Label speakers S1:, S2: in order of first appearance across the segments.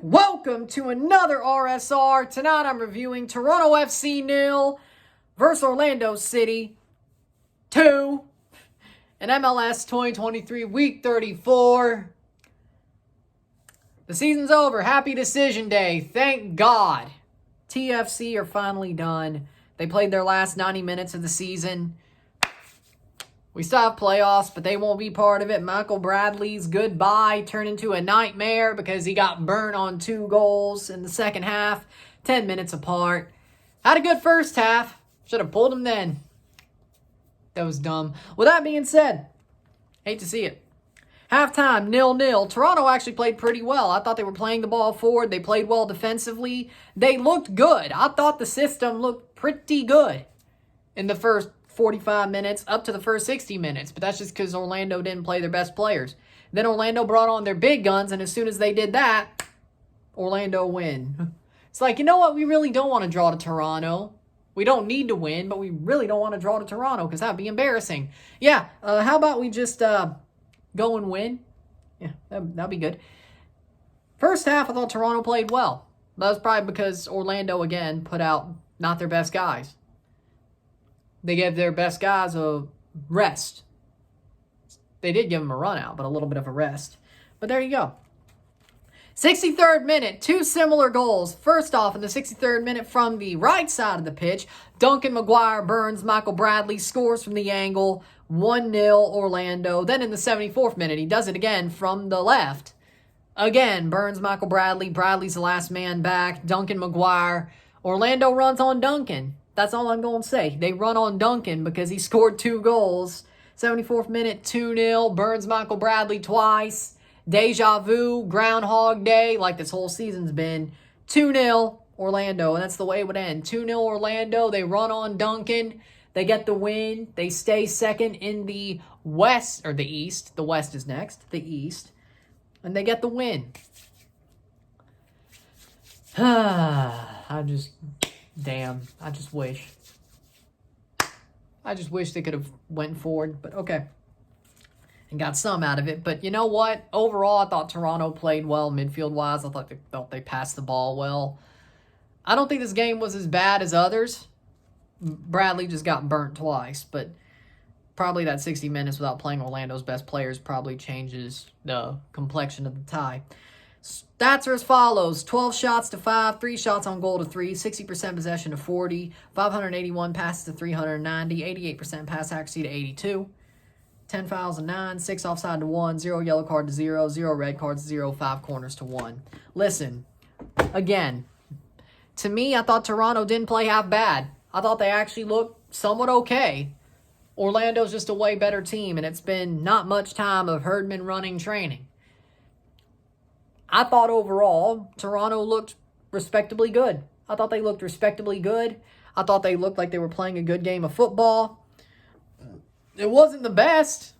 S1: welcome to another RSR. Tonight I'm reviewing Toronto FC 0 versus Orlando City 2 in MLS 2023 Week 34. The season's over. Happy decision day. Thank God. TFC are finally done. They played their last 90 minutes of the season. We still have playoffs, but they won't be part of it. Michael Bradley's goodbye turned into a nightmare because he got burnt on 2 goals in the second half, 10 minutes apart. Had a good first half. Should have pulled him then. That was dumb. With that being said, hate to see it. Halftime, 0-0. Toronto actually played pretty well. I thought they were playing the ball forward. They played well defensively. They looked good. I thought the system looked pretty good in the first 45 minutes up to the first 60 minutes. But that's just because Orlando didn't play their best players. Then Orlando brought on their big guns, and as soon as they did that, Orlando win. It's like, you know what? We really don't want to draw to Toronto. We don't need to win, but we really don't want to draw to Toronto because that would be embarrassing. Yeah, how about we just go and win? Yeah, that'd be good. First half, I thought Toronto played well. That was probably because Orlando, again, put out not their best guys. They gave their best guys a rest. They did give them a run out, but a little bit of a rest. But there you go. 63rd minute, 2 similar goals. First off, in the 63rd minute from the right side of the pitch, Duncan McGuire burns Michael Bradley, scores from the angle, 1-0 Orlando. Then in the 74th minute, he does it again from the left. Again, burns Michael Bradley. Bradley's the last man back. Duncan McGuire. Orlando runs on Duncan. That's all I'm going to say. They run on Duncan because he scored 2 goals. 74th minute, 2-0. Burns Michael Bradley twice. Deja vu, Groundhog Day, like this whole season's been. 2-0 Orlando, and that's the way it would end. 2-0 Orlando. They run on Duncan. They get the win. They stay second in the West, or the East. The West is next. The East. And they get the win. I just wish. I just wish they could have went forward, but okay. And got some out of it. But you know what? Overall, I thought Toronto played well midfield-wise. I thought they passed the ball well. I don't think this game was as bad as others. Bradley just got burnt twice, but probably that 60 minutes without playing Orlando's best players probably changes the complexion of the tie. Stats are as follows. 12 shots to 5, 3 shots on goal to 3, 60% possession to 40, 581 passes to 390, 88% pass accuracy to 82, 10 fouls to 9, 6 offside to 1, 0 yellow card to 0, 0 red cards to 0, 5 corners to 1. Listen, again, to me, I thought Toronto didn't play half bad. I thought they actually looked somewhat okay. Orlando's just a way better team, and it's been not much time of Herdman running training. I thought overall, Toronto looked respectably good. I thought they looked respectably good. I thought they looked like they were playing a good game of football. It wasn't the best,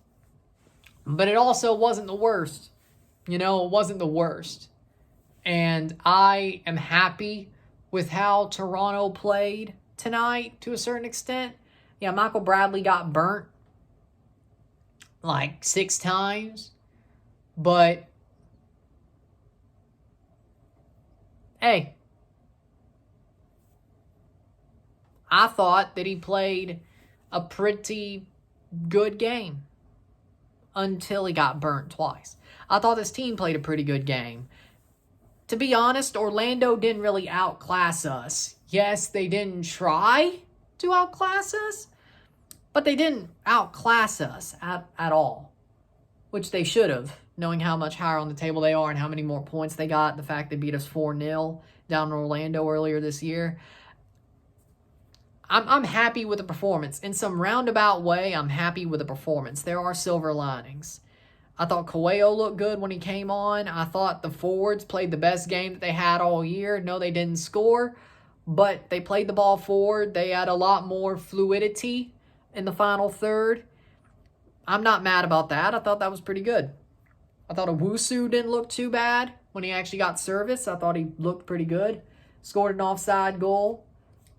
S1: but it also wasn't the worst. You know, it wasn't the worst. And I am happy with how Toronto played tonight to a certain extent. Yeah, Michael Bradley got burnt like 6 times, but hey, I thought that he played a pretty good game until he got burnt twice. I thought this team played a pretty good game. To be honest, Orlando didn't really outclass us. Yes, they didn't try to outclass us, but they didn't outclass us at all, which they should have, knowing how much higher on the table they are and how many more points they got, the fact they beat us 4-0 down in Orlando earlier this year. I'm happy with the performance. In some roundabout way, I'm happy with the performance. There are silver linings. I thought Coelho looked good when he came on. I thought the forwards played the best game that they had all year. No, they didn't score, but they played the ball forward. They had a lot more fluidity in the final third. I'm not mad about that. I thought that was pretty good. I thought Owusu didn't look too bad when he actually got service. I thought he looked pretty good. Scored an offside goal,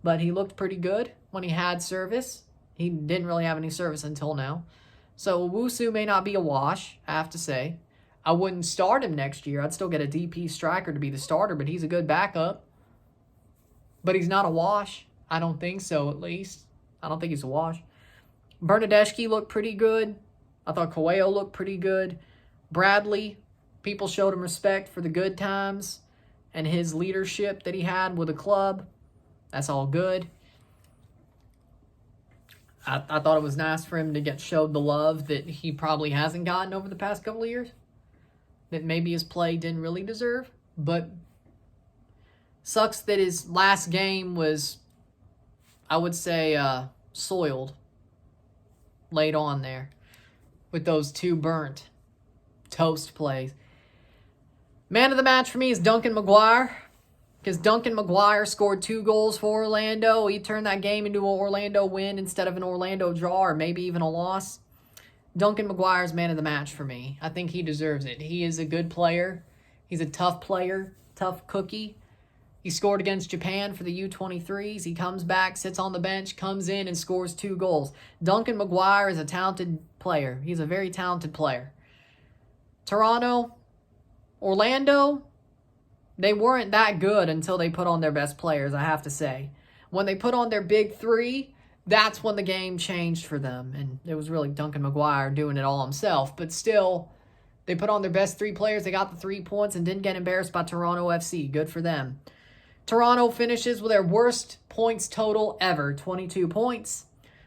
S1: but he looked pretty good when he had service. He didn't really have any service until now. So Owusu may not be a wash, I have to say. I wouldn't start him next year. I'd still get a DP striker to be the starter, but he's a good backup. But he's not a wash. I don't think so, at least. I don't think he's a wash. Bernadeschi looked pretty good. I thought Coelho looked pretty good. Bradley, people showed him respect for the good times and his leadership that he had with the club. That's all good. I thought it was nice for him to get showed the love that he probably hasn't gotten over the past couple of years, that maybe his play didn't really deserve. But sucks that his last game was, I would say, soiled late on there with those 2 burnt toast plays. Man of the match for me is Duncan McGuire, because Duncan McGuire scored 2 goals for Orlando. He turned that game into an Orlando win instead of an Orlando draw, or maybe even a loss. Duncan McGuire's man of the match for me. I think he deserves it. He is a good player. He's a tough player, tough cookie. He scored against Japan for the U23s. He comes back, sits on the bench, comes in, and scores 2 goals. Duncan McGuire is a talented player. He's a very talented player. Toronto, Orlando, they weren't that good until they put on their best players, I have to say. When they put on their big 3, that's when the game changed for them. And it was really Duncan McGuire doing it all himself. But still, they put on their best 3 players. They got the 3 points and didn't get embarrassed by Toronto FC. Good for them. Toronto finishes with their worst points total ever, 22 points.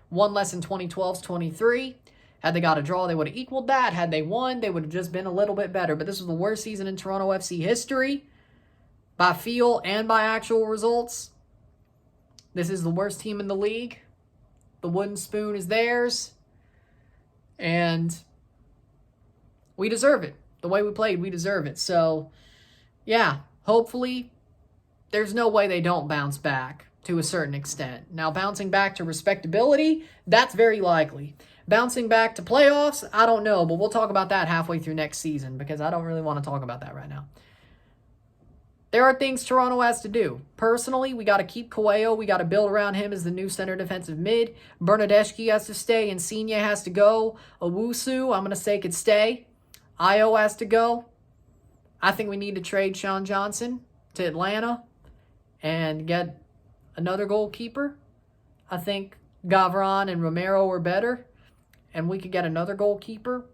S1: 1 less than 2012's 23. Had they got a draw, they would have equaled that. Had they won, they would have just been a little bit better. But this was the worst season in Toronto FC history, by feel and by actual results. This is the worst team in the league. The wooden spoon is theirs. And we deserve it. The way we played, we deserve it. So, yeah, hopefully there's no way they don't bounce back to a certain extent. Now, bouncing back to respectability, that's very likely. Bouncing back to playoffs, I don't know, but we'll talk about that halfway through next season because I don't really want to talk about that right now. There are things Toronto has to do. Personally, we got to keep Coelho. We got to build around him as the new center defensive mid. Bernadeschi has to stay. Insigne has to go. Owusu, I'm going to say, could stay. Io has to go. I think we need to trade Sean Johnson to Atlanta and get another goalkeeper. I think Gavron and Romero are better, and we could get another goalkeeper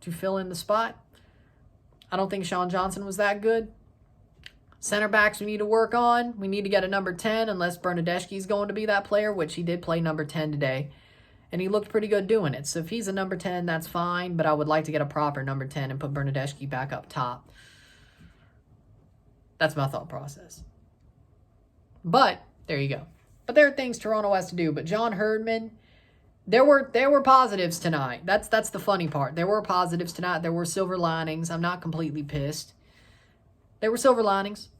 S1: to fill in the spot. I don't think Sean Johnson was that good. Center backs we need to work on. We need to get a number 10 unless Bernadeschi is going to be that player, which he did play number 10 today. And he looked pretty good doing it. So if he's a number 10, that's fine. But I would like to get a proper number 10 and put Bernadeschi back up top. That's my thought process. But there you go. But there are things Toronto has to do. But John Herdman, there were positives tonight. That's the funny part. There were positives tonight. There were silver linings. I'm not completely pissed. There were silver linings.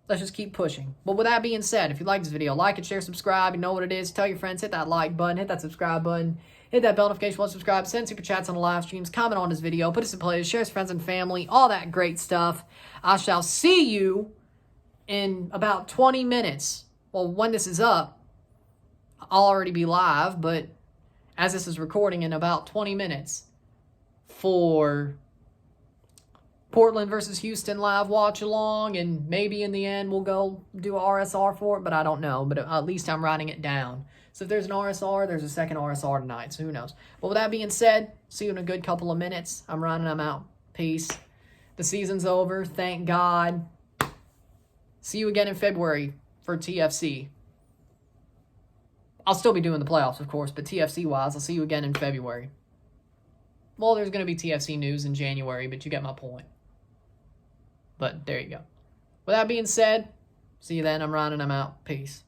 S1: Let's just keep pushing. But with that being said, if you like this video, like it, share, subscribe. You know what it is. Tell your friends. Hit that like button. Hit that subscribe button. Hit that bell notification. Subscribe. Send super chats on the live streams. Comment on this video. Put us in plays. Share with friends and family. All that great stuff. I shall see you in about 20 minutes. Well, when this is up, I'll already be live. But as this is recording, in about 20 minutes for Portland versus Houston live watch along, and maybe in the end we'll go do a RSR for it, but I don't know. But at least I'm writing it down. So if there's an RSR, there's a second RSR tonight, so who knows. But with that being said, see you in a good couple of minutes. I'm running, I'm out. Peace. The season's over, thank God. See you again in February for TFC. I'll still be doing the playoffs, of course, but TFC-wise, I'll see you again in February. Well, there's going to be TFC news in January, but you get my point. But there you go. With that being said, see you then. I'm Ryan and I'm out. Peace.